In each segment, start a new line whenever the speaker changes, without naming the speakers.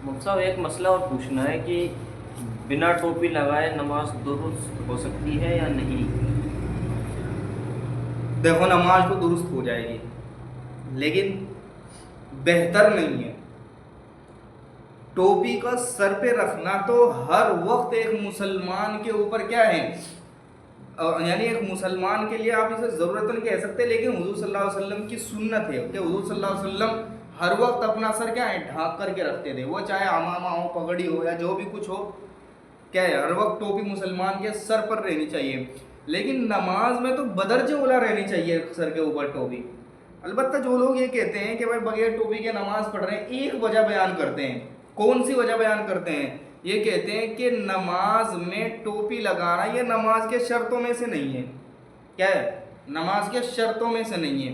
मुझसे एक मसला और पूछना है कि बिना टोपी लगाए नमाज दुरुस्त हो सकती है या नहीं।
देखो, नमाज तो दुरुस्त हो जाएगी लेकिन बेहतर नहीं है। टोपी का सर पे रखना तो हर वक्त एक मुसलमान के ऊपर क्या है, यानी एक मुसलमान के लिए आप इसे ज़रूरत नहीं कह सकते, लेकिन हुजूर सल्लल्लाहु अलैहि वसल्लम की सुन्नत है कि हुजूर सल्लल्लाहु अलैहि वसल्लम हर वक्त अपना सर क्या है, ढांक करके रखते थे। वो चाहे अमामा हो, पगड़ी हो, या जो भी कुछ हो, क्या है, हर वक्त टोपी मुसलमान के सर पर रहनी चाहिए। लेकिन नमाज में तो बदरजे ओला रहनी चाहिए सर के ऊपर टोपी। अलबत्ता जो लोग ये कहते हैं कि भाई बगैर टोपी के नमाज पढ़ रहे हैं, एक वजह बयान करते हैं। कौन सी वजह बयान करते हैं? ये कहते हैं कि नमाज में टोपी लगाना ये नमाज के शर्तों में से नहीं है। क्या है? नमाज के शर्तों में से नहीं है।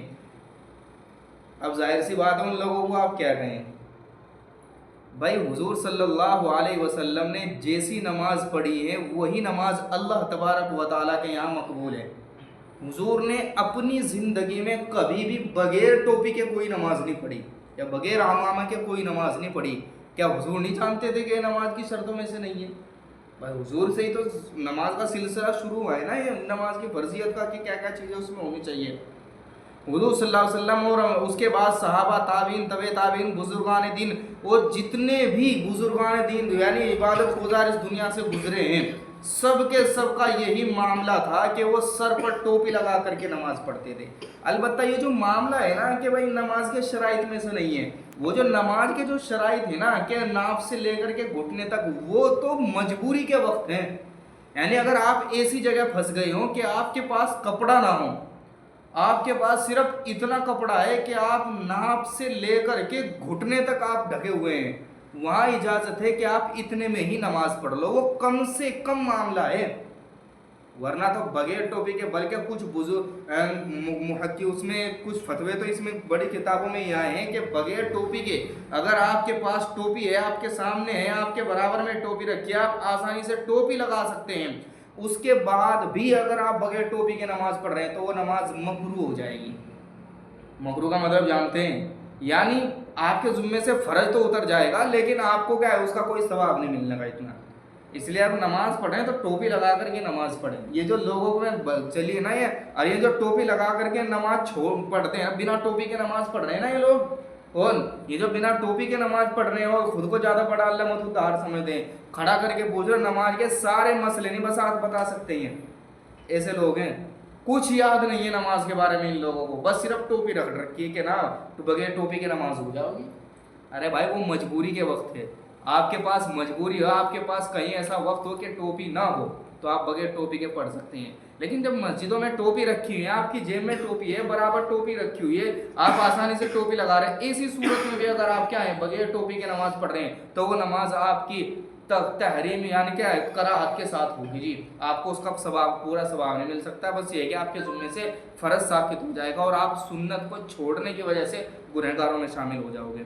अब जाहिर सी बात है, उन लोगों को आप क्या कहें? भाई हुजूर सल्लल्लाहु अलैहि वसल्लम ने जैसी नमाज पढ़ी है वही नमाज अल्लाह तबारक व तआला के यहाँ मकबूल है। हुजूर ने अपनी ज़िंदगी में कभी भी बगैर टोपी के कोई नमाज नहीं पढ़ी, या बगैर अमामा के कोई नमाज नहीं पढ़ी। क्या हुजूर नहीं जानते थे कि ये नमाज की शर्तों में से नहीं है? भाई हुजूर से ही तो नमाज का सिलसिला शुरू हुआ है ना, ये नमाज की फर्जियत का, कि क्या क्या चीज़ें उसमें होनी चाहिए। हुजूर सल्लल्लाहु अलैहि वसल्लम और उसके बाद सहाबा, ताबीन, तबे ताबीन, बुजुर्गान दीन और जितने भी बुजुर्गान दीन यानी इबादत गुजार इस दुनिया से गुजरे हैं, सब के सब का यही मामला था कि वो सर पर टोपी लगा करके नमाज पढ़ते थे। अलबत्ता ये जो मामला है ना कि भाई नमाज के शराइत में से नहीं है, वो जो नमाज के जो शराइत है ना कि नाफ से लेकर के घुटने तक, वो तो मजबूरी के वक्त हैं। यानी अगर आप ऐसी जगह फंस गए हो कि आपके पास कपड़ा ना हो, आपके पास सिर्फ इतना कपड़ा है कि आप नाप से लेकर के घुटने तक आप ढके हुए हैं, वहाँ इजाज़त है कि आप इतने में ही नमाज पढ़ लो, वो कम से कम मामला है। वरना तो बगैर टोपी के, बल्कि कुछ बुजुर्ग उसमें कुछ फतवे तो इसमें बड़ी किताबों में ये आए हैं कि बगैर टोपी के, अगर आपके पास टोपी है, आपके सामने है, आपके बराबर में टोपी रखी है, आप आसानी से टोपी लगा सकते हैं, उसके बाद भी अगर आप बगैर टोपी के नमाज पढ़ रहे हैं तो वो नमाज मकरू हो जाएगी। मकरू का मतलब जानते हैं? यानी आपके जुम्मे से फ़र्ज तो उतर जाएगा, लेकिन आपको क्या है, उसका कोई सवाब नहीं मिलने का इतना। इसलिए आप नमाज पढ़ें तो टोपी लगा करके नमाज पढ़ें। ये जो लोगों में चली है ना ये, और ये जो टोपी लगा करके नमाज छोड़ पढ़ते हैं, बिना टोपी के नमाज पढ़ रहे हैं ना ये लोग, और ये जो बिना टोपी के नमाज पढ़ रहे हैं और खुद को ज़्यादा बड़ा अल्लाह मददगार समझते हैं, खड़ा करके पूछ रहे नमाज के सारे मसले नहीं बस आप बता सकते हैं। ऐसे लोग हैं, कुछ याद नहीं है नमाज के बारे में इन लोगों को, बस सिर्फ टोपी रख रखी है कि ना तो बगैर टोपी के नमाज हो जाओगी। अरे भाई वो मजबूरी के वक्त है, आपके पास मजबूरी हो, आपके पास कहीं ऐसा वक्त हो कि टोपी ना हो, तो आप बगैर टोपी के पढ़ सकते हैं। लेकिन जब मस्जिदों में टोपी रखी हुई है, आपकी जेब में टोपी है, बराबर टोपी रखी हुई है, आप आसानी से टोपी लगा रहे हैं, ऐसी सूरत में भी अगर आप क्या है बगैर टोपी के नमाज पढ़ रहे हैं तो वो नमाज आपकी तहरीम यानी क्या है, कराहत के साथ होगी जी। आपको उसका सवाब, पूरा सवाब नहीं मिल सकता। बस ये है कि आपके जुम्मे से फ़र्ज साबित हो जाएगा और आप सुन्नत को छोड़ने की वजह से गुनहगारों में शामिल हो जाओगे।